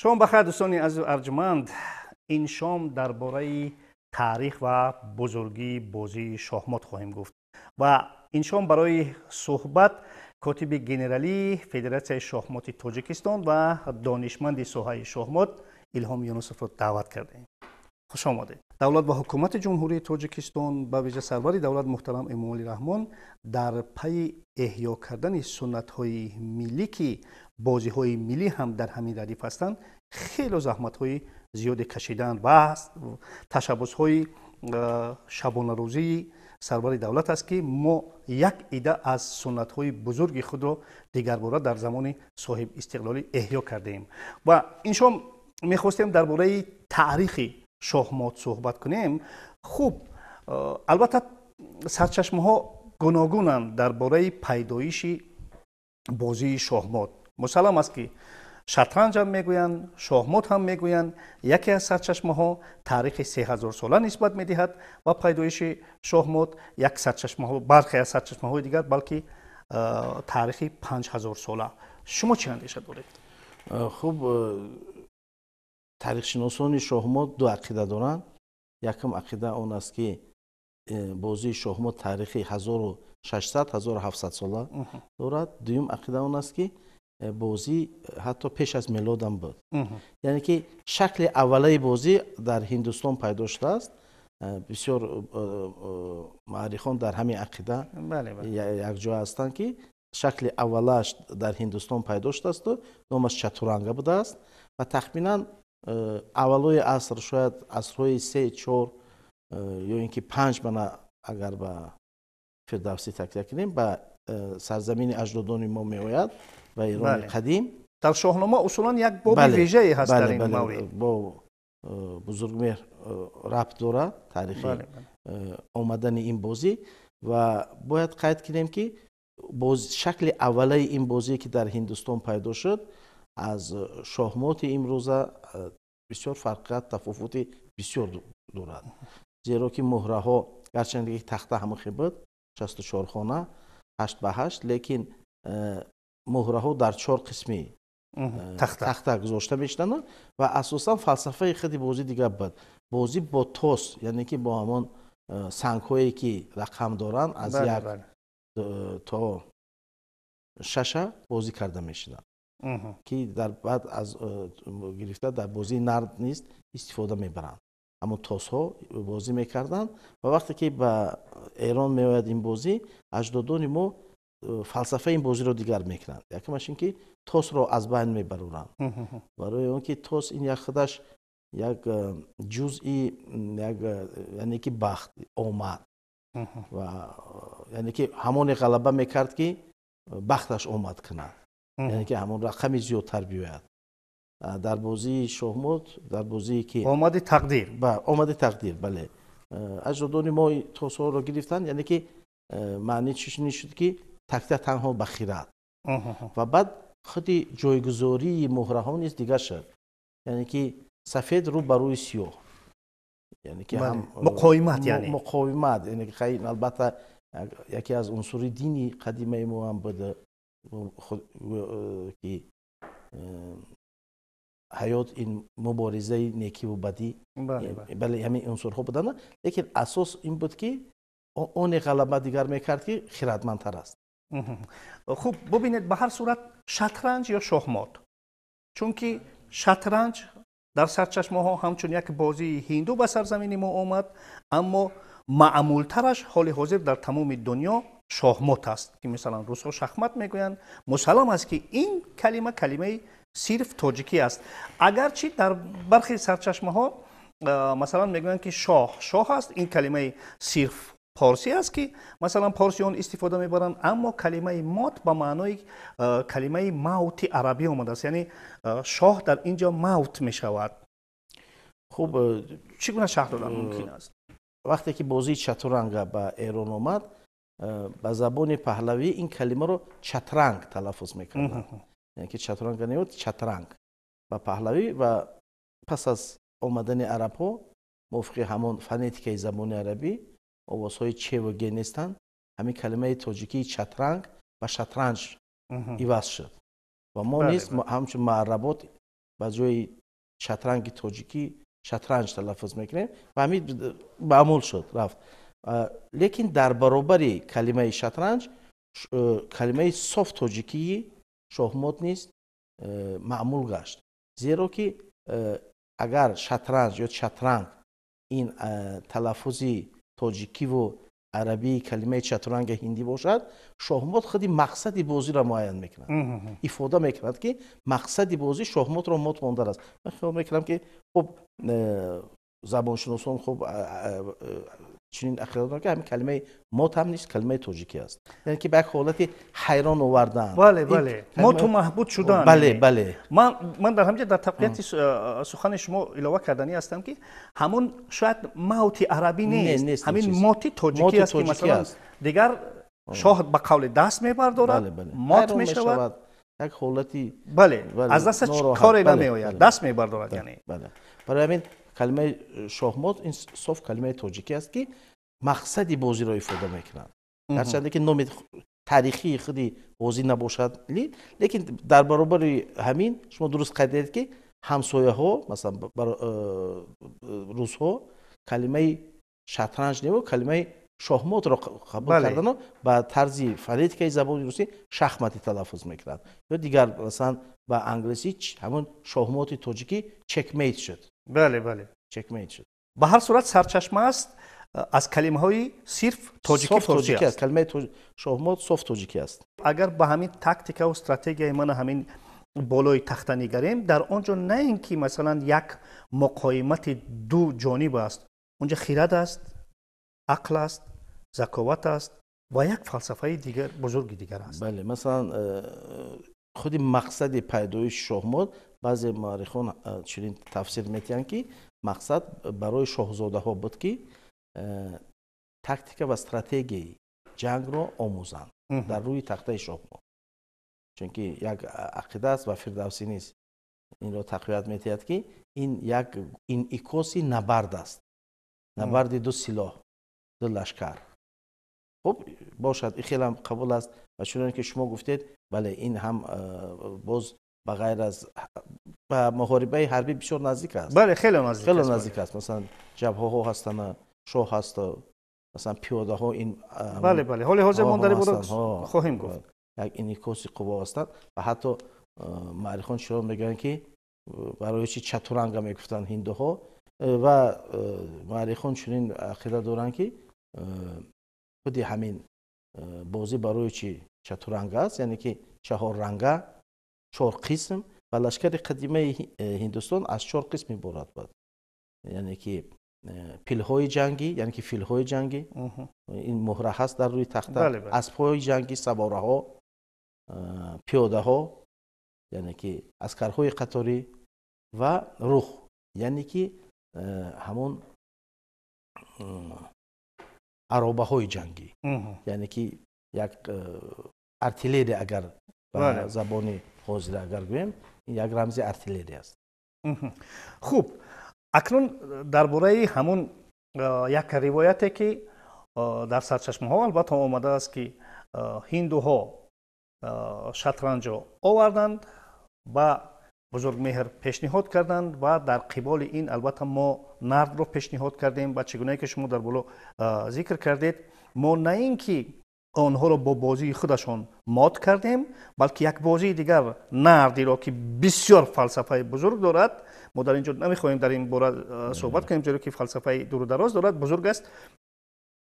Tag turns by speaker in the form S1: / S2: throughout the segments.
S1: شما بخیر دوستان از ارجمند. این شام درباره تاریخ و بزرگی بازی شахمات خواهیم گفت و این شام برای صحبت کاتب گنرالی فدراسیای شахمات تاجیکستان و دانشمند ساحه شахمات الهام یونسوف را دعوت کردیم. خوش آمدید. دولت و حکومت جمهوری تاجیکستان به ویژه سرور دولت محترم امامعلی رحمان در پی احیا کردن سنت های ملی که بازی های ملی هم در همین ردیف هستند خیلی زحمت های زیاد کشیدن و تشبث های شبانه روزی سرور دولت است که ما یک ایده از سنت های بزرگ خود را دیگر باره در زمان صاحب استقلالی احیا کرده ایم و این شام میخواستیم درباره تاریخ شахمات صحبت کنیم. خوب، البته سرچشمه ها گوناگونند درباره پیدایش بازی شахمات. مسلم است که شطرنج هم میگویند، شахمات هم میگویند. یکی از سرچشمه ها تاریخ 3000 ساله نسبت میدهد و پیدایش شахمات. یک سرچشمه ها، برخی از سرچشمه های دیگر بلکه تاریخ 5000 ساله. شما چه اندیشه دارید؟
S2: خوب، تاریخشناسان شахمات دو عقیده دارند. یکم عقیده اون است که بازی شахمات تاریخی 1600 1700 ساله دارد. دوم عقیده اون است که بازی حتی پیش از میلاد هم بود. یعنی که شکل اولیه بازی در هندوستان پیدا شده است. بسیار مورخان در همین عقیده یک جا هستند که شکل اولیش در هندوستان پیدا شده است و نامش چتورانگا بوده است و تخمینا اولای عصر، شاید عصرهای 3 4 یا اینکه 5 بنا اگر به فردوسی تکیه کنیم به سرزمین اجدادان ما میآید و ایران قدیم.
S1: در شاهنامه اصولا یک باب ویژه‌ای هست در این مورد.
S2: با بزرگمهر ربط داره تاریخی آمدن این بازی و باید قید کنیم که شکل اولیه این بازی که در هندوستان پیدا شد از شахمات امروزه بسیار فرقیت تفاوت بسیار دارد. زیرا که مهره ها گرچند یک تخته همخی بود 64 خانه 8 به 8، لیکن مهره ها در 4 قسمی تخته گذاشته میشدن و اساسا فلسفه خود بازی دیگه بود. بازی با توس، یعنی که با همان سنگ هایی که رقم دارن از 1 تا 6 بازی کرده میشدن که در بعد از گرفته در بازی نرد نیست استفاده میبرند. اما توس ها بازی میکردن و وقتی که به ایران میآید این بازی اجدادان ما فلسفه این بازی رو دیگر میکنند. یکمش این که توس رو از بین میبرند برای اون که توس این یک خودش یک جزئی یعنی که بخت آمد و یعنی که همون غلبه میکرد که بختش آمد کنه، یعنی که همون رقم زیادتر بیاید. در بازی شахمات، در بازی که
S1: آمد تقدیر،
S2: آمد تقدیر، بله، اجدادان ما توس ها رو گرفتن، یعنی که معنی چیش نشد که تکته تنها بخیرت و بعد خودی جایگذاری مهره ها نیز دیگر شد، یعنی که سفید رو بر روی سیاه، یعنی که هم
S1: مقاومت، یعنی
S2: مقاومت، یعنی که خیلی البته یکی از عنصر دینی قدیمه ما هم بوده که حیات این مبارزه نیکی و بدی، بله همین عنصرها بودن، لیکن اساس این بود که اون غلبه دیگر میکرد که خردمندتر است.
S1: خوب ببینید، به هر صورت شطرنج یا شахمات، چون که شطرنج در سرچشمه ها همچون یک بازی هندو به سرزمین ما آمد، اما معمولترش حال حاضر در تمام دنیا شахمات است که مثلا روس‌ها شахمات میگویند. مسلم است که این کلمه صرف تاجیکی است، اگرچه در برخی سرچشمه ها مثلا میگویند که شاه است. این کلمه صرف پارسی است که مثلا پارسیان استفاده میبرند، اما کلمه مات به معنای کلمه موت عربی آمده است، یعنی شاه در اینجا موت میشود. خوب، چگونه شرح دادن ممکن است؟
S2: وقتی که بازی چتورانگ به ایران آمد، به زبان پهلوی این کلمه رو چترنگ تلفظ میکردن، یعنی که چتورانگ نیست، چترنگ و پهلوی. و پس از آمدن عرب ها موافق همون فونتیک زبان عربی آوازهای چ و گ نیستند، همین کلمه تاجیکی چترنگ و شطرنج عوض شد و ما نیز همچون معربات ба ҷои шатранги тоҷикӣ шатранҷ талаффуз мекунем ва ҳамин маъмул шуд рафт. лекин дар баробари калимаи шатранҷ калимаи соф тоҷикии шоҳмот низ маъмул гашт, зеро ки агар шатранҷ ё шатранг ин талаффузи тоҷикиву арабии калимаи чатуранги ҳиндӣ бошад, шоҳмот худи мақсади бозиро муайян мекунад, ифода мекунад ки мақсади бозӣ шоҳмотро мот мондааст. ман хиёл мекунам ки хуб забоншиносон хуб чунин ақида доранд ки ҳамин калимаи мот ҳам низ калимаи тоҷикӣ аст, яъне ки ба як ҳолати ҳайрон овардан.
S1: бале бале моту маҳбуд шудан.
S2: бале бале
S1: ман дар ҳамҷа дар тақвияти сухани шумо илова карданӣ ҳастам ки ҳамун шояд маути арабӣ нест, ҳамин моти тоҷикӣ аст ки масалан дигар шоҳ ба қавле даст мебардорад, мот мешавад,
S2: як ҳолати
S1: бале аз дасташ коре намеояд, даст мебардорад. яъне
S2: барои ҳамин калимаи шоҳмот ин соф калимаи тоҷикӣ аст ки мақсади бозиро ифода мекунад. гарчанде ки номи таърихии худи бозӣ набошад, лекин дар баробари ҳамин шумо дуруст қайд кардед ки ҳамсояҳо масалан русҳо калимаи шатранҷ немо калимаи шоҳмотро қабул кардану ба тарзи фонетикаи забони русӣ шахмати талаффуз мекунад, ё дигар масалан ба англисӣ ҳамун шоҳмоти тоҷикӣ чекмейт шуд.
S1: бале бале
S2: чекмейт шуд.
S1: ба ҳар сурат сарчашма аст аз калимаҳои сирф тоҷикӣ форсӣ аст.
S2: калимаи шоҳмот соф тоҷикӣ аст.
S1: агар ба ҳамин тактикаву стратегияи мана ҳамин болои тахта нигарем, дар он ҷо на ин ки масалан як муқоимати ду ҷониб аст, онҷа хирад аст, ақл аст, заковат аст ва як фалсафаи дигар бузурги дигар аст.
S2: бале масалан худи мақсади пайдоиши шоҳмот баъзе муаррихон чунин тафсир метиҳанд ки мақсад барои шоҳзодаҳо буд ки тактика ва стратегияи ҷангро омӯзанд дар рӯи тахтаи шоҳмот. чунки як ақида аст ва фирдавсӣ низ инро тақвият метиҳад ки ин як инъикоси набард аст, набарди ду силоҳ, ду лашкар. хуб бошад, ин хелам қабул аст ва чуноне ки шумо гуфтед, бале ин ҳам боз ба ғайр аз ба муҳорибаи ҳарбӣ бисёр наздик аст.
S1: бале хеле
S2: наздик аст. масалан ҷабҳаҳо ҳастанд, шоҳ ҳаст, масалан пиёдаҳо ин
S1: бале бале ҳоли ҳозир мон дар ин бора хоҳем гуфт.
S2: як инъикоси қувво ҳастанд ва ҳатто муаррихон чиро мегӯянд ки барои чи чатуранга мегуфтанд ҳиндуҳо ва муаррихон чунин ақида доранд ки худи ҳамин бозӣ барои чи чатуранга аст, яъне ки чаҳорранга, чор қисм ва лашкари қадимаи ҳиндустон аз чор қисм иборат буд. яъне ки пилҳои ҷангӣ, яъне ки филҳои ҷангӣ, ин муҳра ҳаст дар рӯи тахта, аспҳои ҷангӣ, савораҳо, пиёдаҳо, яъне ки аскарҳои қаторӣ ва рух, яъне ки ҳамон аробаҳои ҷангӣ, яъне ки як артиллерия, агар ба забони ҳозира агар гӯем, ин як рамзи артиллерия аст.
S1: хуб, акнун дар бораи ҳамун як ривояте ки дар сарчашмаҳо албатта омадааст ки ҳиндуҳо шатранҷро оварданд, ба бузургмеҳр пешниҳод карданд ва дар қиболи ин албатта мо нардро пешниҳод кардем. ба чӣ гунае ки шумо дар боло зикр кардед, мо на ин ки онҳоро бо бозии худашон мот кардем, балки як бозии дигар нардиро ки бисёр фалсафаи бузург дорад, мо дар ин ҷо намехоҳем дар ин бора суҳбат кунем, зеро ки фалсафаи дурудароз дорад, бузург аст.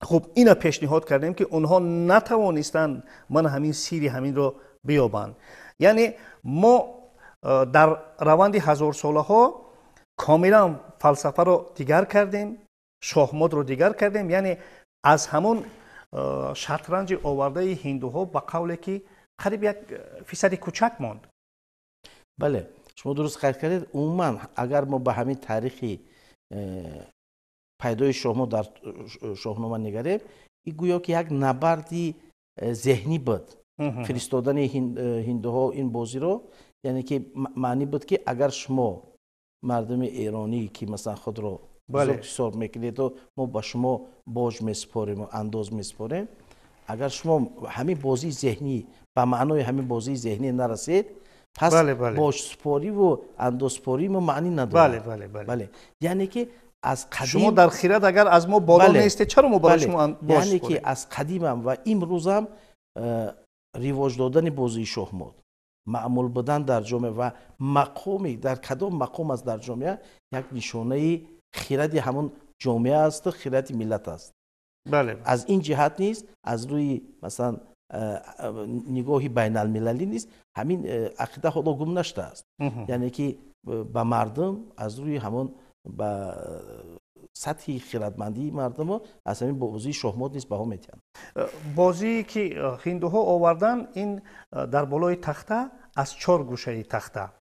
S1: хуб, ина пешниҳод кардем ки онҳо натавонистанд мана ҳамин сири ҳаминро биёбанд. яъне мо дар раванди ҳазорсолаҳо комилан фалсафаро дигар кардем, шоҳмотро дигар кардем, яъне аз ҳамон шатранҷи овардаи ҳиндуҳо ба қавле ки қариб як фисади кӯчак монд.
S2: бале, шумо дуруст қайд кардед. умуман агар мо ба ҳамин таърихи пайдои шоҳмот дар шоҳнома нигарем, ин гӯё ки як набарди зеҳнӣ буд, фиристодани ҳиндуҳо ин бозиро, яъне ки маънӣ буд ки агар шумо мардуми эронӣ ки масалан худро бузург ҳисоб мекунеду мо ба шумо бож месупорем, андоз месупорем, агар шумо ҳамин бозии зеҳнӣ ба маънои ҳамин бозии зеҳнӣ нарасед, پس
S1: بله بله
S2: باش سپاری و اندوسپاری ما معنی
S1: بله
S2: نداره.
S1: بله بله
S2: بله یعنی که از
S1: شما
S2: قدیم
S1: در خیرات اگر از ما بالا
S2: بله
S1: نیستید چرا ما برای
S2: بله
S1: شما باش
S2: یعنی
S1: سپاریم؟
S2: که از قدیمم و امروزم ریواج دادن بازی شахمات معمول بودن در جامعه و مقامی در کدام مقام از در جامعه یک نشانه خیرات همون جامعه است، خیرات ملت است.
S1: بله
S2: از این جهت نیست، از روی مثلا نگاهی بین المللی نیست، همین عقیده خدا گم نشده است. یعنی که به مردم از روی همون به سطح خیراتمندی مردم ها از همین بازی شахمات نیست بها میتن.
S1: بازی که هندوها آوردن این در بالای تخته از 4 گوشه تخته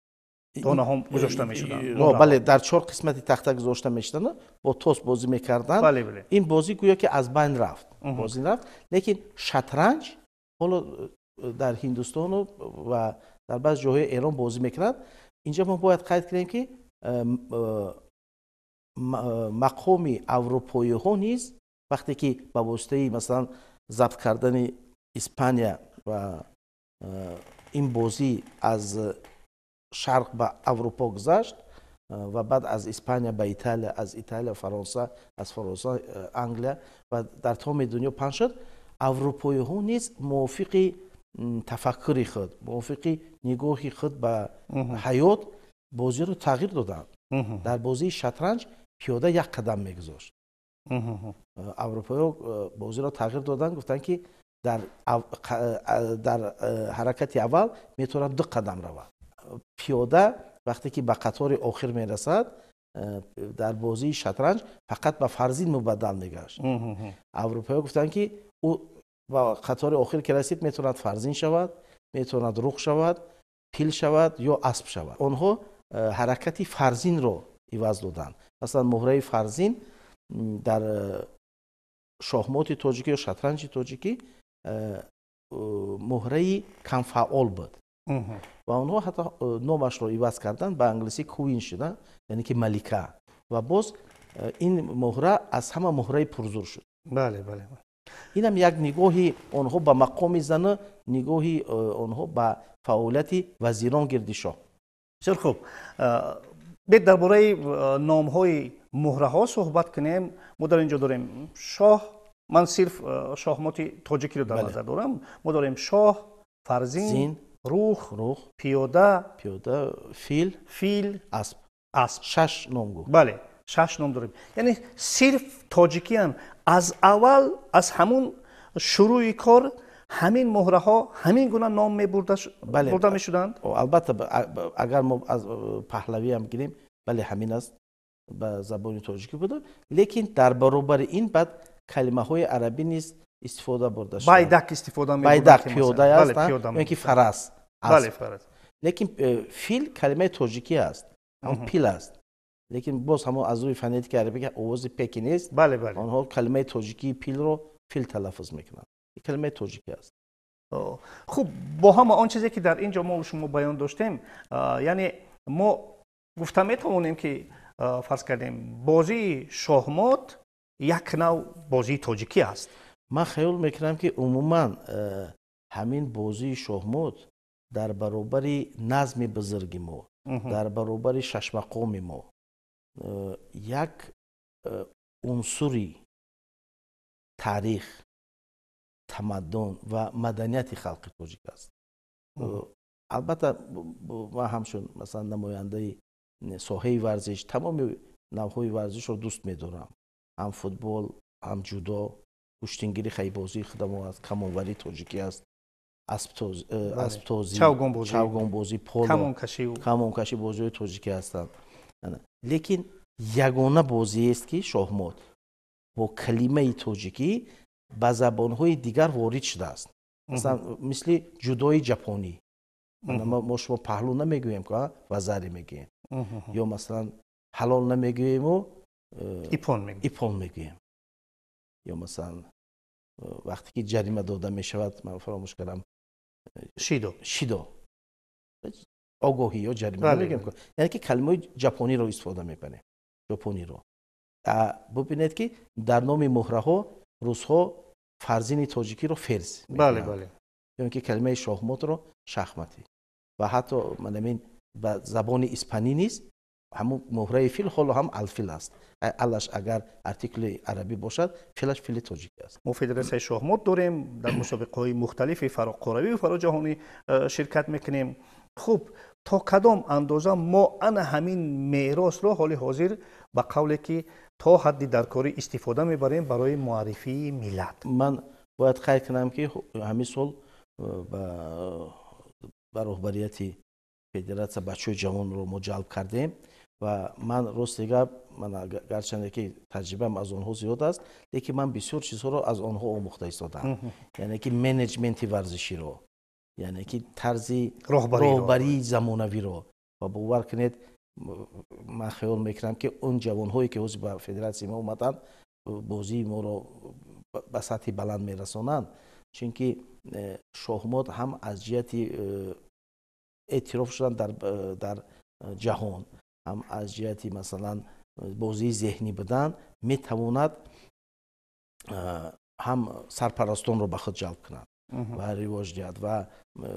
S1: دانه ها گذاشته میشدن.
S2: بله در 4 قسمت تخته گذاشته میشدن، با توس بازی میکردن.
S1: بله بله
S2: این بازی گویا که از بین رفت، بازی رفت. لیکن شطرنج حالا در هندوستان و در بعض جاهای ایران بازی میکنند. اینجا ما باید قید کنیم که مقام اروپایی ها نیز وقتی که به واسطه مثلا ضبط کردن اسپانیا و این بازی از شرق به اروپا گذشت و بعد از اسپانیا به ایتالیا، از ایتالیا فرانسه، از فرانسه انگلیا و در تمام دنیا پخش شد، اروپایی ها نیز موافق تفکر خود، موافق نگاه خود به حیات بازی رو تغییر دادند. در بازی شطرنج پیاده یک قدم میگذاشت. اروپایی بازی رو تغییر دادن، گفتن که در حرکت اول میتونه 2 قدم رود. پیاده وقتی که به قطار آخر میرسد در بازی شطرنج فقط به فرزین مبدل میگشت. اروپایی گفتن که او با قطار آخر که رسید میتواند فرزین شود، میتواند رخ شود، پیل شود یا اسب شود. آنها حرکتی فرزین رو عوض دادن. مثلا مهره فرزین در شахمات تاجیکی یا شطرنج تاجیکی مهره کم فعال بود و آنها حتی نامش رو عوض کردن، به انگلیسی کوین شدن، یعنی که ملکه. و باز این مهره از همه مهره پرزور شد.
S1: بله بله
S2: اینم یک نگاهی آنها به مقام زن، نگاهی آنها به فعالیت وزیران گرد شاه.
S1: بسیار خوب. بید درباره نام های مهره ها صحبت کنیم. ما در اینجا داریم شاه، من صرف شахمات تاجیکی رو در نظر دارم. ما داریم شاه، فرزین، رخ، پیاده، فیل، اسب.
S2: 6 نام گفت.
S1: بله 6 نام داریم. یعنی صرف تاجیکیان از اول از همون شروع کار همین مهره ها همین گونه نام برده می شدند.
S2: البته اگر ما از پهلوی هم گیریم بله همین است، به زبان تاجیکی بوده. لیکن در برابر این بعد کلمه های عربی نیز استفاده برده شد.
S1: بایدک استفاده می بردن.
S2: بایدک پیاده است،
S1: پیاده
S2: یعنی که فرس.
S1: بله فرس.
S2: لیکن فیل کلمه تاجیکی است، هم پیل است. لیکن باز هم از روی فونتیک عربی که آواز پکی نیست،
S1: بله بله
S2: آنها کلمه تاجیکی پیل رو فیل تلفظ میکنن. این کلمه تاجیکی است.
S1: خوب، با هم آن چیزی که در اینجا ما و شما بیان داشتیم، یعنی ما گفته میتوانیم که فرض کردیم بازی شахمات یک نوع بازی تاجیکی است.
S2: من خیال میکنم که عموما همین بازی شахمات در برابر نظم بزرگ ما، در برابر 6 مقام ما یک عنصری تاریخ، تمدن و مدنیت خلق تاجیک است. البته ما همچون مثلا نماینده ساحه ورزش تمام نوع‌های ورزش رو دوست می‌دارم. هم فوتبال، هم جودو، کشتیگیری خیلی بازی خودمون است، کمانوری تاجیکی است، اسب تازی، چوگان بازی، پولو، کمان کشی بازی تاجیکی هستند. لیکن یگانه بازی است که شахمات با کلمه تاجیکی به زبان‌های دیگر وارد شده است. مثلا مثل جودوی ژاپنی، ما شما پهلو نمیگوییم که وزری میگیم، یا مثلا حلال نمیگوییم و ایپون میگوییم، یا مثلا وقتی که جریمه داده میشود من فراموش کردم شیدو آگاهی یا جریمه نمیگیم، یعنی که کلمه ژاپنی رو استفاده میکنیم. ژاپنی رو ببینید که در نام مهره ها روس‌ها فرزین تاجیکی رو فرز میکنند.
S1: بله بله.
S2: یعنی که کلمه شахمات رو شахمتی. و حتی من به زبان اسپانی نیست، همون مهره فیل حالا هم الفیل است. علش اگر ارتیکل عربی باشد فیلش فیل تاجیکی است.
S1: ما فدراسیون شاهمات داریم، در مسابقه‌های مختلف فراقروی و فراجهانی شرکت میکنیم. خوب، تا کدام اندازه ما انا همین میراث رو حال حاضر به قولی که تا حدی در کاری استفاده میبریم برای معرفی ملت؟
S2: من باید خیر کنم که همین سال با رهبریت فدراسیون بچه جوان رو ما جلب کردیم و من راست دیگه من گرچه که تجربه از آنها زیاد است، لیکن من بسیار چیزها رو از آنها آموخته ایستادم. یعنی که منیجمنت ورزشی رو، یعنی که طرز راهبری زمانوی رو، و باور کنید من خیال میکنم که اون جوانهایی که عضو به فدراسیون ما اومدن بازی ما رو به سطح بلند میرسونن، چون که شاهمات هم از جهت اعتراف شدن در جهان، هم از جهت مثلا بازی ذهنی بدن میتواند هم سرپرستان رو به خود جلب کنند و رواج دهد و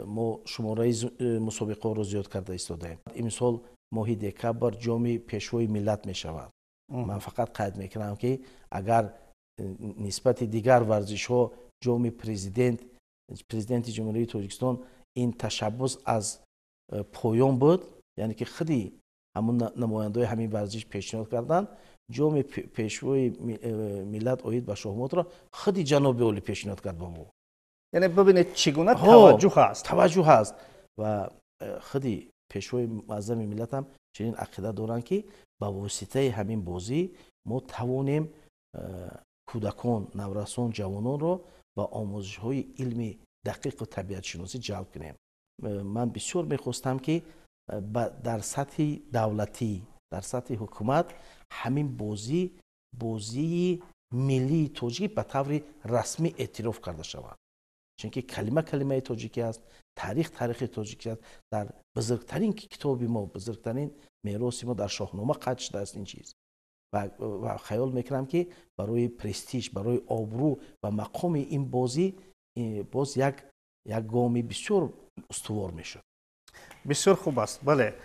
S2: ما شماره مسابقه رو زیاد کرده ایستادیم. امسال ماه دکبر جام پیشوای ملت می شود. من فقط قید میکنم که اگر نسبت دیگر ورزش ها جام پرزیدنت جمهوری تاجیکستان این تشبث از پایان بود، یعنی که خیلی همون نماینده همین ورزش پیشنهاد کردن جام پیشوای ملت اوید به شاهمات را خیلی جناب اولی پیشنهاد کرد با ما.
S1: یعنی ببینید چگونه توجه هست
S2: و خیلی پیشوای معظم ملت هم چنین عقیده دارن که با واسطه همین بازی ما توانیم کودکان، نورسان، جوانان رو با آموزش های علمی دقیق و طبیعت شناسی جلب کنیم. من بسیار میخواستم که در سطح دولتی، در سطح حکومت همین بازی ملی تاجیک به طور رسمی اعتراف کرده شود، چون که کلمه تاجیکی است، تاریخ تاجیکی است. در بزرگترین کتاب ما، بزرگترین میراث ما در شاهنامه قید شده است این چیز و خیال میکنم که برای پرستیژ، برای آبرو و مقام این بازی باز یک گامی بسیار استوار میشد.
S1: بسیار خوب است. بله،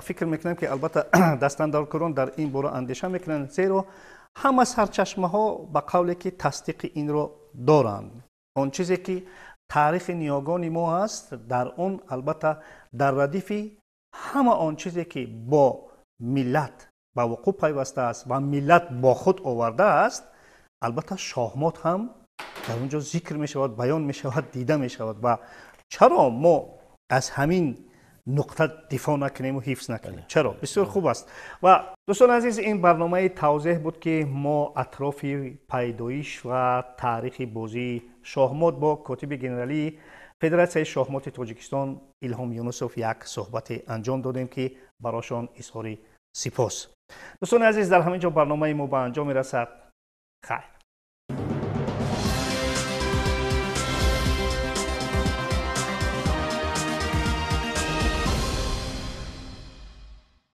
S1: فکر میکنم که البته دستاندارکاران در این باره اندیشه میکنن، زیرا همه سرچشمه ها به قولی که تصدیق این رو دارند. اون چیزی که تاریخ نیاگان ما است، در اون البته در ردیف همه آن چیزی که با ملت با وقوع پیوسته است و ملت با خود آورده است، البته شاهمات هم در اونجا ذکر می شود، بیان می شود، دیده می شود. و چرا ما از همین نقطه دفاع نکنیم و حفظ نکنیم؟ چرا؟ بسیار خوب است. و دوستان عزیز، این برنامه توضیح بود که ما اطراف پیدایش و تاریخ بازی شاهمات با کاتب گنرالی فدراسیون شاهمات تاجیکستان الهام یونسوف یک صحبت انجام دادیم که براشان اظهار سپاس. دوستان عزیز، در همینجا برنامه ما به انجام میرسد. خیر.